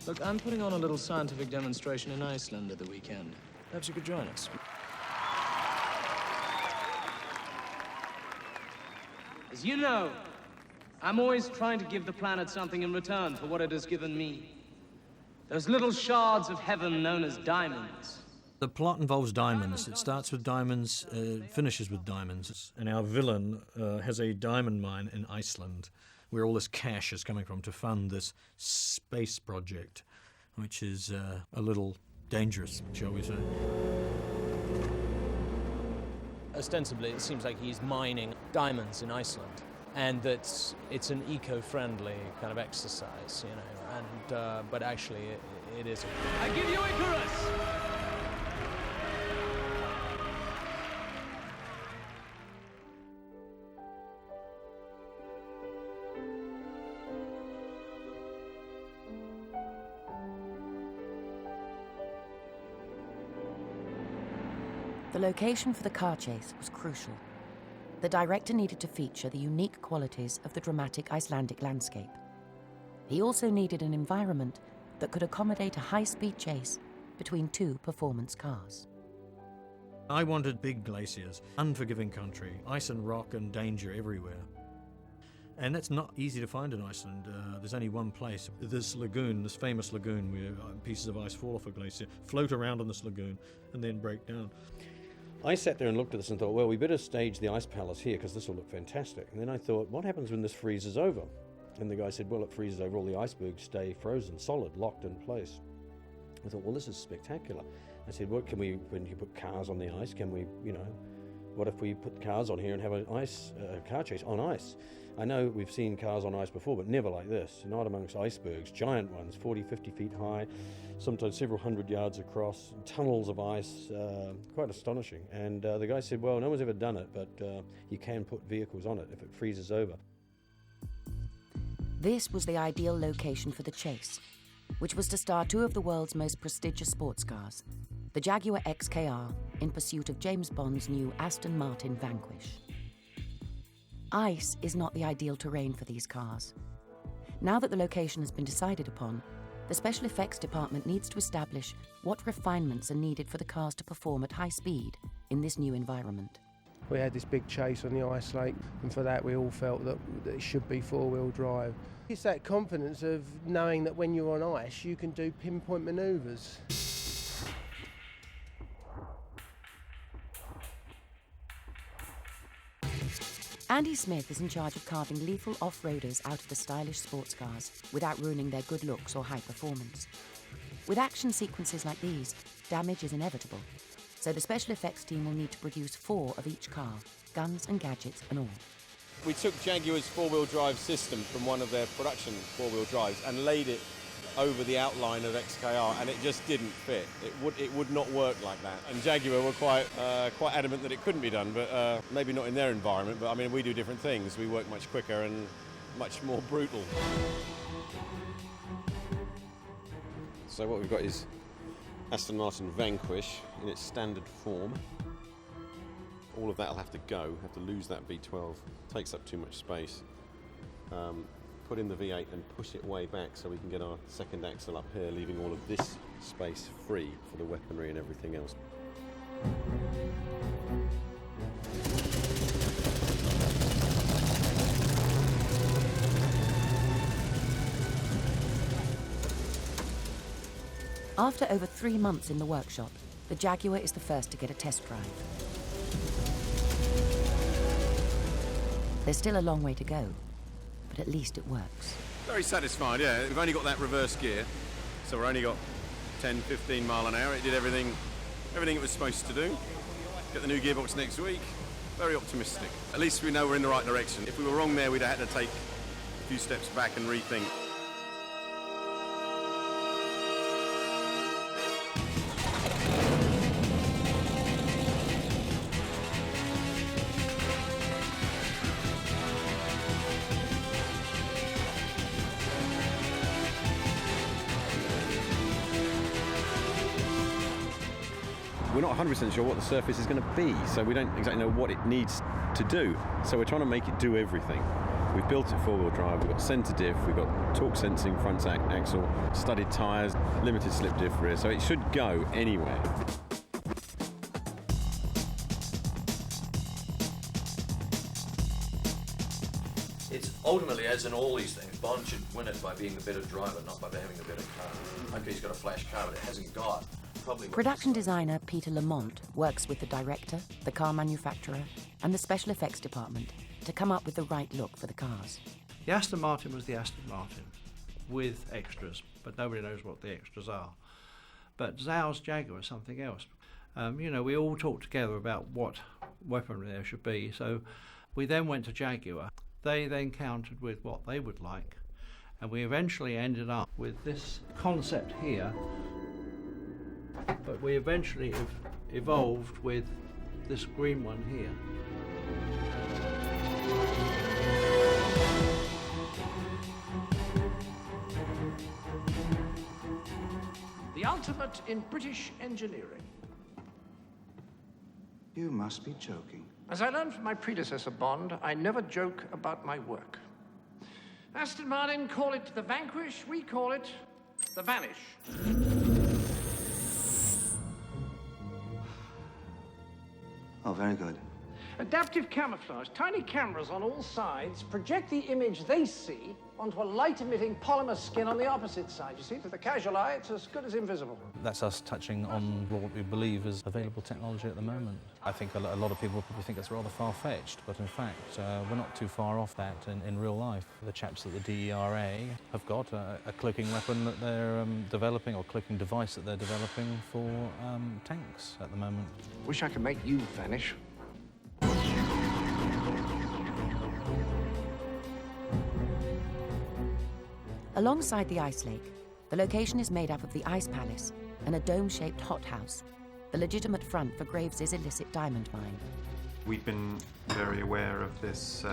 Look, I'm putting on a little scientific demonstration in Iceland at the weekend. Perhaps you could join us. As you know, I'm always trying to give the planet something in return for what it has given me. Those little shards of heaven known as diamonds. The plot involves diamonds. It starts with diamonds, finishes with diamonds. And our villain has a diamond mine in Iceland, where all this cash is coming from to fund this space project, which is a little dangerous, shall we say. Ostensibly, it seems like he's mining diamonds in Iceland, and that it's an eco-friendly kind of exercise, you know, and, but actually it isn't. I give you Icarus! The location for the car chase was crucial. The director needed to feature the unique qualities of the dramatic Icelandic landscape. He also needed an environment that could accommodate a high-speed chase between two performance cars. I wanted big glaciers, unforgiving country, ice and rock and danger everywhere. And that's not easy to find in Iceland. There's only one place. This lagoon, this famous lagoon, where pieces of ice fall off a glacier, float around in this lagoon, and then break down. I sat there and looked at this and thought, well, we better stage the ice palace here because this will look fantastic. And then I thought, what happens when this freezes over? And the guy said, well, it freezes over, all the icebergs stay frozen, solid, locked in place. I thought, well, this is spectacular. I said, what can we, when you put cars on the ice, can we, you know, what if we put cars on here and have an car chase on ice? I know we've seen cars on ice before, but never like this, not amongst icebergs, giant ones, 40, 50 feet high, sometimes several hundred yards across, tunnels of ice, quite astonishing. And the guy said, well, no one's ever done it, but you can put vehicles on it if it freezes over. This was the ideal location for the chase, which was to star two of the world's most prestigious sports cars, the Jaguar XKR in pursuit of James Bond's new Aston Martin Vanquish. Ice is not the ideal terrain for these cars. Now that the location has been decided upon, the special effects department needs to establish what refinements are needed for the cars to perform at high speed in this new environment. We had this big chase on the ice lake, and for that we all felt that it should be four-wheel drive. It's that confidence of knowing that when you're on ice you can do pinpoint manoeuvres. Andy Smith is in charge of carving lethal off-roaders out of the stylish sports cars without ruining their good looks or high performance. With action sequences like these, damage is inevitable, so the special effects team will need to produce 4 of each car, guns and gadgets and all. We took Jaguar's four-wheel drive system from one of their production four-wheel drives and laid it over the outline of XKR, and it just didn't fit. It would not work like that. And Jaguar were quite adamant that it couldn't be done, but maybe not in their environment. But I mean, we do different things. We work much quicker and much more brutal. So what we've got is Aston Martin Vanquish in its standard form. All of that will have to go. Have to lose that V12. Takes up too much space. Put in the V8 and push it way back so we can get our second axle up here, leaving all of this space free for the weaponry and everything else. After over 3 months in the workshop, the Jaguar is the first to get a test drive. There's still a long way to go, but at least it works. Very satisfied, yeah. We've only got that reverse gear, so we've only got 10, 15 mile an hour. It did everything it was supposed to do. Get the new gearbox next week. Very optimistic. At least we know we're in the right direction. If we were wrong there, we'd have had to take a few steps back and rethink. We're not 100% sure what the surface is going to be, so we don't exactly know what it needs to do. So we're trying to make it do everything. We've built it four-wheel drive, we've got centre diff, we've got torque sensing front axle, studded tyres, limited slip diff rear, so it should go anywhere. It's ultimately, as in all these things, Bond should win it by being the better driver, not by having the better car. Okay, he's got a flash car, but it hasn't got probably... Production designer Peter Lamont works with the director, the car manufacturer, and the special effects department to come up with the right look for the cars. The Aston Martin was the Aston Martin, with extras, but nobody knows what the extras are. But Zhao's Jaguar is something else. You know, we all talked together about what weaponry there should be, so we then went to Jaguar. They then countered with what they would like, and we eventually ended up with this concept here, but we eventually evolved with this green one here. The ultimate in British engineering. You must be joking. As I learned from my predecessor, Bond, I never joke about my work. Aston Martin call it the Vanquish, we call it the Vanish. Oh, very good. Adaptive camouflage. Tiny cameras on all sides project the image they see onto a light-emitting polymer skin on the opposite side. You see, to the casual eye, it's as good as invisible. That's us touching on what we believe is available technology at the moment. I think a lot of people probably think it's rather far-fetched, but in fact, we're not too far off that in real life. The chaps at the DERA have got a cloaking weapon that they're developing, or cloaking device that they're developing for tanks at the moment. Wish I could make you vanish. Alongside the ice lake, the location is made up of the Ice Palace and a dome-shaped hothouse, the legitimate front for Graves's illicit diamond mine. We've been very aware of this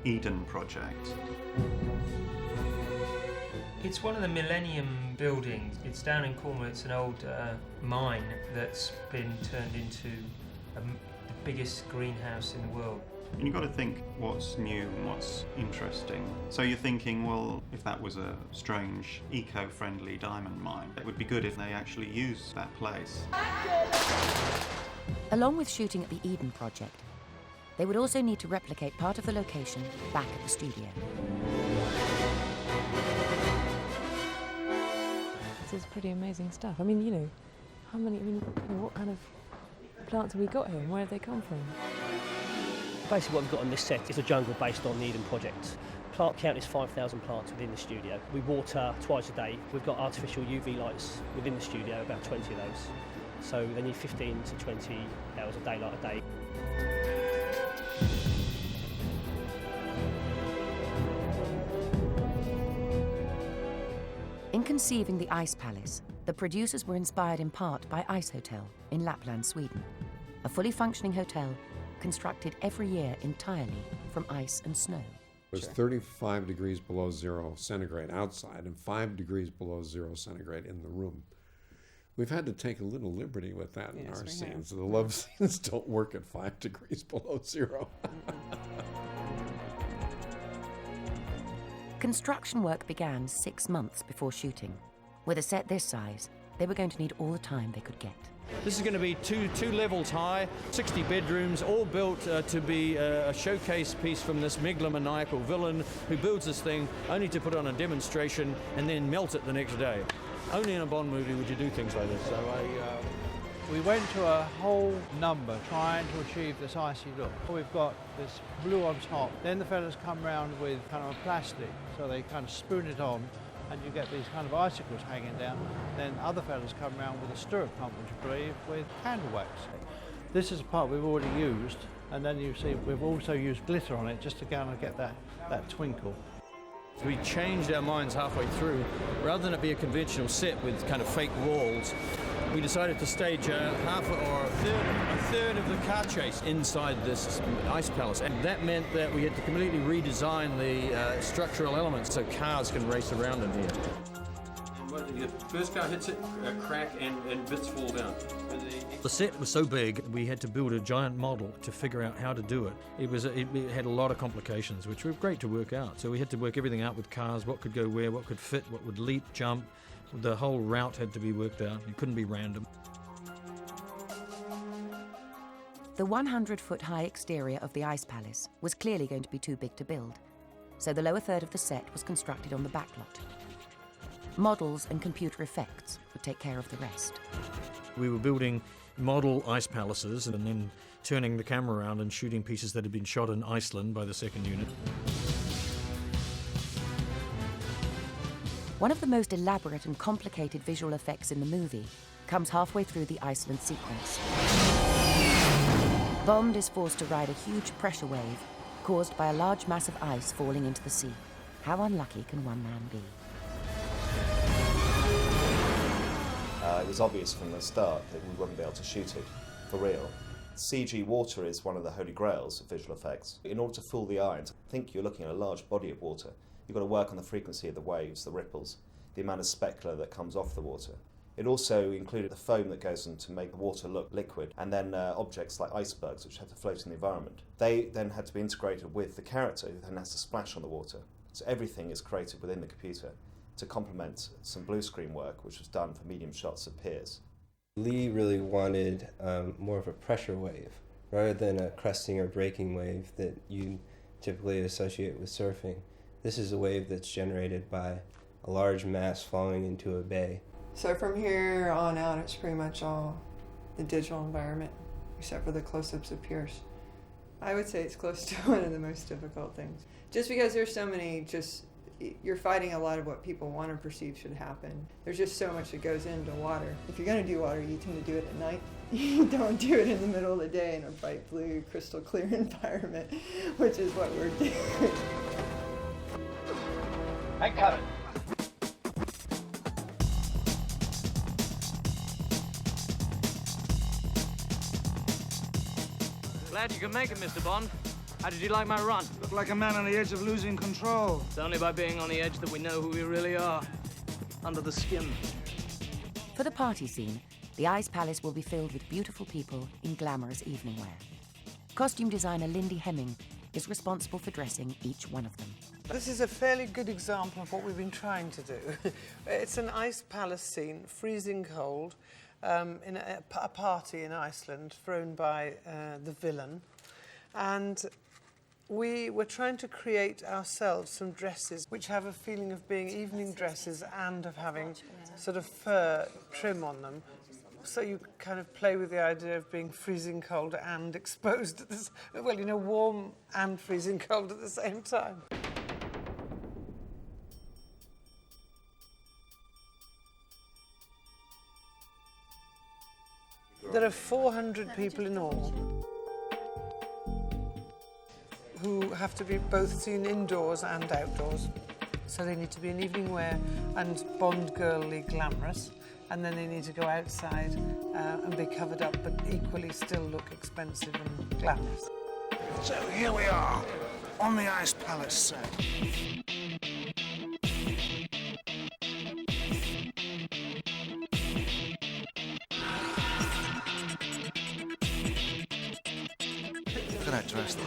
Eden project. It's one of the Millennium buildings. It's down in Cornwall. It's an old mine that's been turned into the biggest greenhouse in the world. And you've got to think what's new and what's interesting. So you're thinking, well, if that was a strange, eco-friendly diamond mine, it would be good if they actually used that place. Along with shooting at the Eden project, they would also need to replicate part of the location back at the studio. This is pretty amazing stuff. I mean, you know, what kind of plants have we got here and where have they come from? Basically what we've got on this set is a jungle based on the Eden project. Plant count is 5,000 plants within the studio. We water twice a day. We've got artificial UV lights within the studio, about 20 of those. So they need 15 to 20 hours of daylight a day. In conceiving the Ice Palace, the producers were inspired in part by Ice Hotel in Lapland, Sweden, a fully functioning hotel constructed every year entirely from ice and snow. It was 35 degrees below 0 centigrade outside and 5 degrees below 0 centigrade in the room. We've had to take a little liberty with that in our scenes. The love scenes don't work at 5 degrees below 0. Construction work began 6 months before shooting. With a set this size, they were going to need all the time they could get. This is going to be two levels high, 60 bedrooms, all built to be a showcase piece from this megalomaniacal villain who builds this thing only to put on a demonstration and then melt it the next day. Only in a Bond movie would you do things like this. So We went to a whole number trying to achieve this icy look. We've got this blue on top, then the fellas come round with kind of a plastic, so they kind of spoon it on, and you get these kind of icicles hanging down. Then other fellas come around with a stirrup pump, would you believe, with candle wax. This is a part we've already used, and then you see we've also used glitter on it just to kind of get that twinkle. We changed our minds halfway through. Rather than it be a conventional set with kind of fake walls, we decided to stage a third of the car chase inside this ice palace, and that meant that we had to completely redesign the structural elements so cars can race around in here. the first car hits it, crack, and bits fall down. The set was so big, we had to build a giant model to figure out how to do it. It had a lot of complications, which were great to work out. So we had to work everything out with cars, what could go where, what could fit, what would leap, jump. The whole route had to be worked out. It couldn't be random. The 100-foot-high exterior of the Ice Palace was clearly going to be too big to build, so the lower third of the set was constructed on the backlot. Models and computer effects would take care of the rest. We were building model ice palaces and then turning the camera around and shooting pieces that had been shot in Iceland by the second unit. One of the most elaborate and complicated visual effects in the movie comes halfway through the Iceland sequence. Bond is forced to ride a huge pressure wave caused by a large mass of ice falling into the sea. How unlucky can one man be? It was obvious from the start that we wouldn't be able to shoot it for real. CG water is one of the holy grails of visual effects. In order to fool the eye and to think you're looking at a large body of water, you've got to work on the frequency of the waves, the ripples, the amount of specular that comes off the water. It also included the foam that goes in to make the water look liquid, and then objects like icebergs which have to float in the environment. They then had to be integrated with the character who then has to splash on the water. So everything is created within the computer to complement some blue screen work which was done for medium shots of Pierce. Lee really wanted more of a pressure wave rather than a cresting or breaking wave that you typically associate with surfing. This is a wave that's generated by a large mass falling into a bay. So from here on out, it's pretty much all the digital environment, except for the close-ups of Pierce. I would say it's close to one of the most difficult things. Just because there's so many, you're fighting a lot of what people want to perceive should happen. There's just so much that goes into water. If you're going to do water, you tend to do it at night. You don't do it in the middle of the day in a bright blue, crystal clear environment, which is what we're doing. Hey, cut it. Glad you could make it, Mr. Bond. How did you like my run? Look like a man on the edge of losing control. It's only by being on the edge that we know who we really are. Under the skin. For the party scene, the Ice Palace will be filled with beautiful people in glamorous evening wear. Costume designer Lindy Hemming is responsible for dressing each one of them. This is a fairly good example of what we've been trying to do. It's an ice palace scene, freezing cold, in a party in Iceland thrown by the villain. And we were trying to create ourselves some dresses which have a feeling of being evening dresses and of having sort of fur trim on them. So you kind of play with the idea of being freezing cold and exposed at this, well, you know, warm and freezing cold at the same time. There are 400 people in all who have to be both seen indoors and outdoors. So they need to be in evening wear and Bond girly glamorous, and then they need to go outside and be covered up but equally still look expensive and glamorous. So here we are, on the Ice Palace set. Look at that dress though.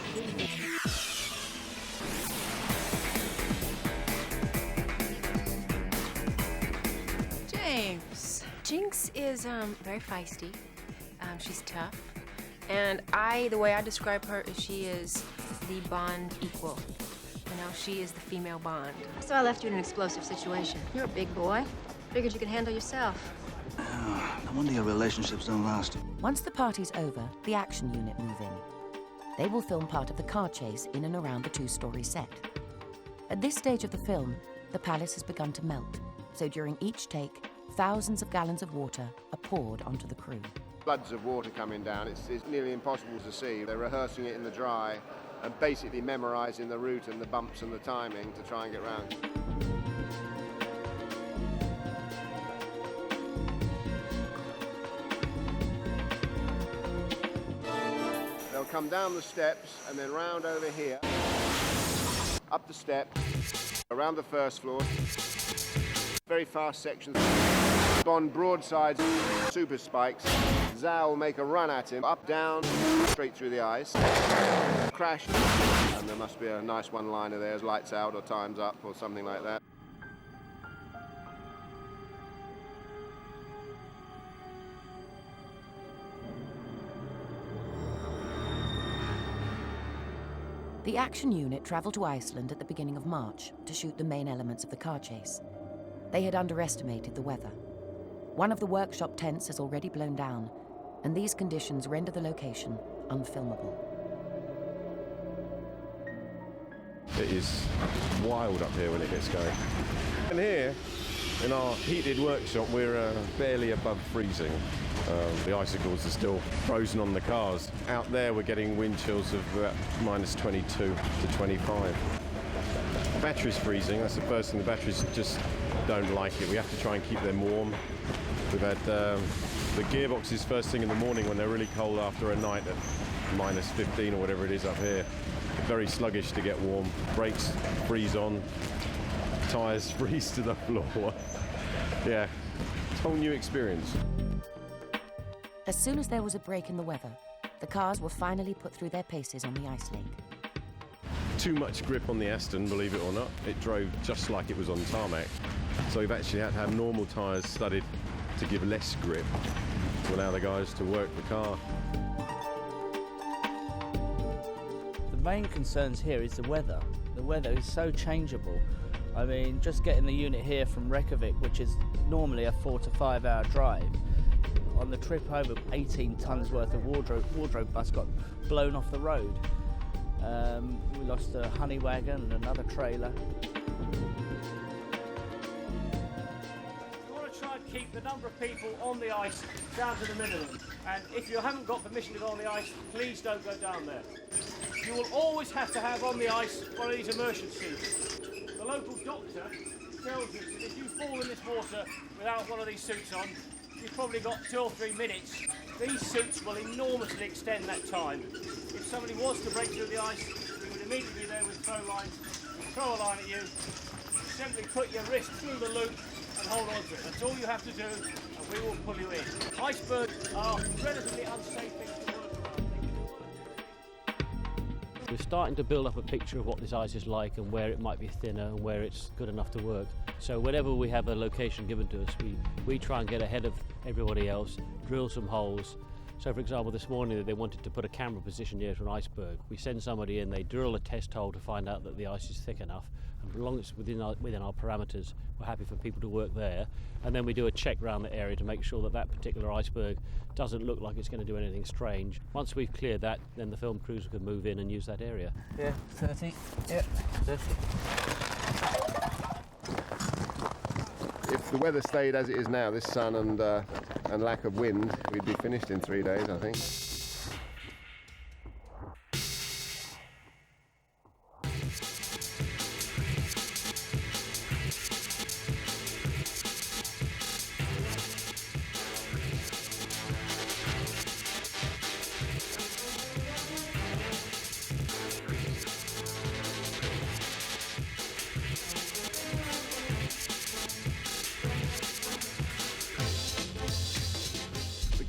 James. Jinx is very feisty. She's tough. And the way I describe her is she is the Bond equal. You know, she is the female Bond. So I left you in an explosive situation. You're a big boy. Figured you could handle yourself. No wonder your relationships don't last. Once the party's over, the action unit move in. They will film part of the car chase in and around the two-story set. At this stage of the film, the palace has begun to melt, so during each take, thousands of gallons of water are poured onto the crew. Floods of water coming down, it's nearly impossible to see. They're rehearsing it in the dry and basically memorising the route and the bumps and the timing to try and get round. They'll come down the steps and then round over here, up the steps, around the first floor. Very very fast sections. Bond broadsides, super spikes. Zhao will make a run at him, up, down, straight through the ice. Crash, and there must be a nice one-liner there, as lights out or time's up or something like that. The action unit travelled to Iceland at the beginning of March to shoot the main elements of the car chase. They had underestimated the weather. One of the workshop tents has already blown down, and these conditions render the location unfilmable. It is wild up here when it gets going. And here, in our heated workshop, we're barely above freezing. The icicles are still frozen on the cars. Out there, we're getting wind chills of about minus 22 to 25. The battery's freezing. That's the first thing. The batteries just don't like it. We have to try and keep them warm. We've had the gearboxes first thing in the morning when they're really cold after a night at minus 15 or whatever it is up here. Very sluggish to get warm. Brakes freeze on. Tyres freeze to the floor. Yeah, it's a whole new experience. As soon as there was a break in the weather, the cars were finally put through their paces on the ice lake. Too much grip on the Aston, believe it or not. It drove just like it was on tarmac. So we've actually had to have normal tyres studded to give less grip to allow the guys to work the car. The main concerns here is the weather. The weather is so changeable. I mean, just getting the unit here from Reykjavik, which is normally a 4 to 5 hour drive, on the trip over, 18 tons worth of wardrobe bus got blown off the road. We lost a honey wagon and another trailer. We want to try and keep the number of people on the ice down to the minimum. And if you haven't got permission to go on the ice, please don't go down there. You will always have to have on the ice one of these immersion suits. The local doctor tells us that if you fall in this water without one of these suits on, you've probably got 2 or 3 minutes. These suits will enormously extend that time. If somebody was to break through the ice, you would immediately be there with throw lines, throw a line at you, simply put your wrist through the loop and hold on to it. That's all you have to do, and we will pull you in. Icebergs are relatively unsafe things to work around. We're starting to build up a picture of what this ice is like and where it might be thinner and where it's good enough to work. So whenever we have a location given to us, we try and get ahead of everybody else, drill some holes. So for example, this morning they wanted to put a camera position near to an iceberg. We send somebody in, they drill a test hole to find out that the ice is thick enough. And as long as it's within our parameters, we're happy for people to work there. And then we do a check around the area to make sure that that particular iceberg doesn't look like it's going to do anything strange. Once we've cleared that, then the film crews can move in and use that area. Yeah, 30. Yeah, 30. If the weather stayed as it is now, this sun and lack of wind, we'd be finished in 3 days, I think.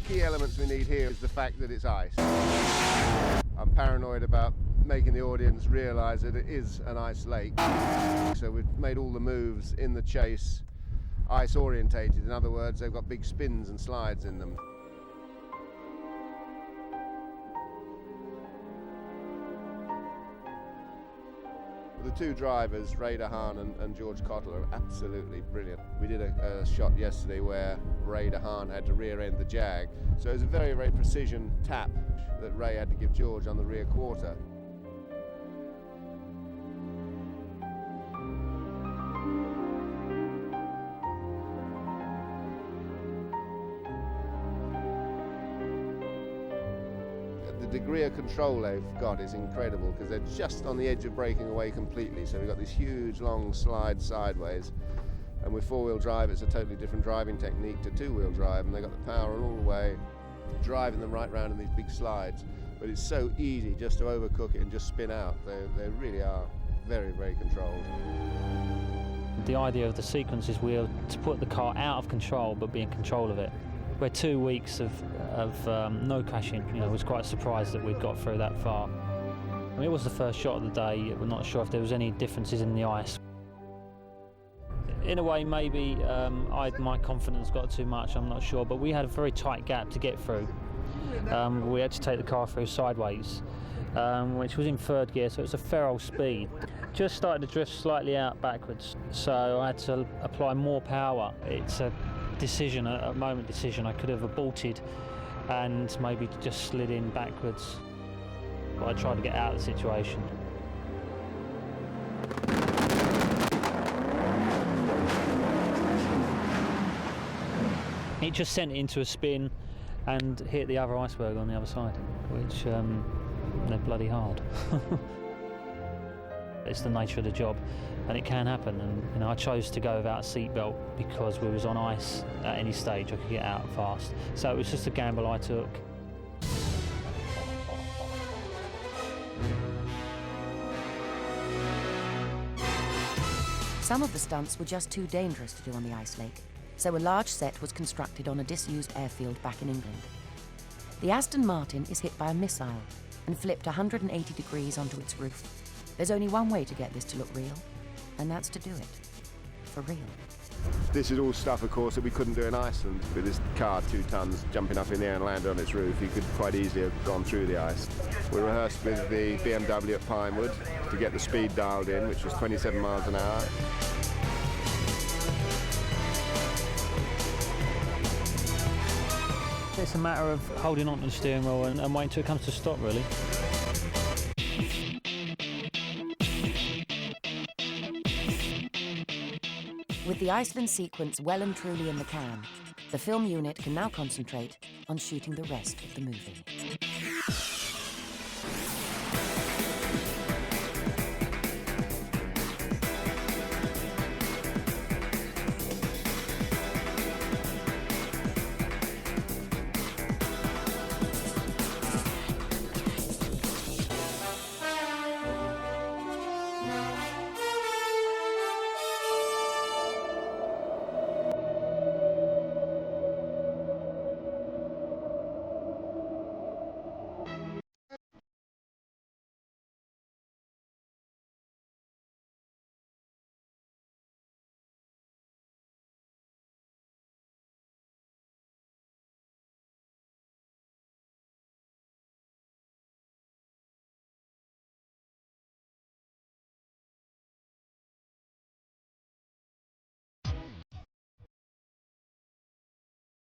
Key elements we need here is the fact that it's ice. I'm paranoid about making the audience realise that it is an ice lake. So we've made all the moves in the chase ice orientated. In other words, they've got big spins and slides in them. The two drivers, Ray DeHaan and George Cottle, are absolutely brilliant. We did a shot yesterday where Ray DeHaan had to rear end the Jag. So it was a very, very precision tap that Ray had to give George on the rear quarter. The degree of control they've got is incredible because they're just on the edge of breaking away completely. So we've got this huge long slide sideways, and with four-wheel drive it's a totally different driving technique to two-wheel drive, and they've got the power all the way, driving them right round in these big slides. But it's so easy just to overcook it and just spin out. They really are very, very controlled. The idea of the sequence is we're to put the car out of control but be in control of it. We're 2 weeks of no crashing. You know, I was quite surprised that we'd got through that far. I mean, it was the first shot of the day. We're not sure if there was any differences in the ice. In a way, maybe my confidence got too much, I'm not sure, but we had a very tight gap to get through. We had to take the car through sideways, which was in third gear, so it's a fair old speed. Just started to drift slightly out backwards, so I had to apply more power. It's a decision, a moment decision. I could have aborted and maybe just slid in backwards, but I tried to get out of the situation. It just sent it into a spin and hit the other iceberg on the other side, which they're bloody hard. It's the nature of the job, and it can happen. And you know, I chose to go without a seatbelt because we was on ice at any stage. I could get out fast, so it was just a gamble I took. Some of the stunts were just too dangerous to do on the ice lake, so a large set was constructed on a disused airfield back in England. The Aston Martin is hit by a missile and flipped 180 degrees onto its roof. There's only one way to get this to look real, and that's to do it for real. This is all stuff, of course, that we couldn't do in Iceland. With this car, 2 tons, jumping up in the air and landing on its roof, you could quite easily have gone through the ice. We rehearsed with the BMW at Pinewood to get the speed dialed in, which was 27 miles an hour. It's a matter of holding on to the steering wheel and waiting till it comes to stop, really. With the Iceland sequence well and truly in the can, the film unit can now concentrate on shooting the rest of the movie.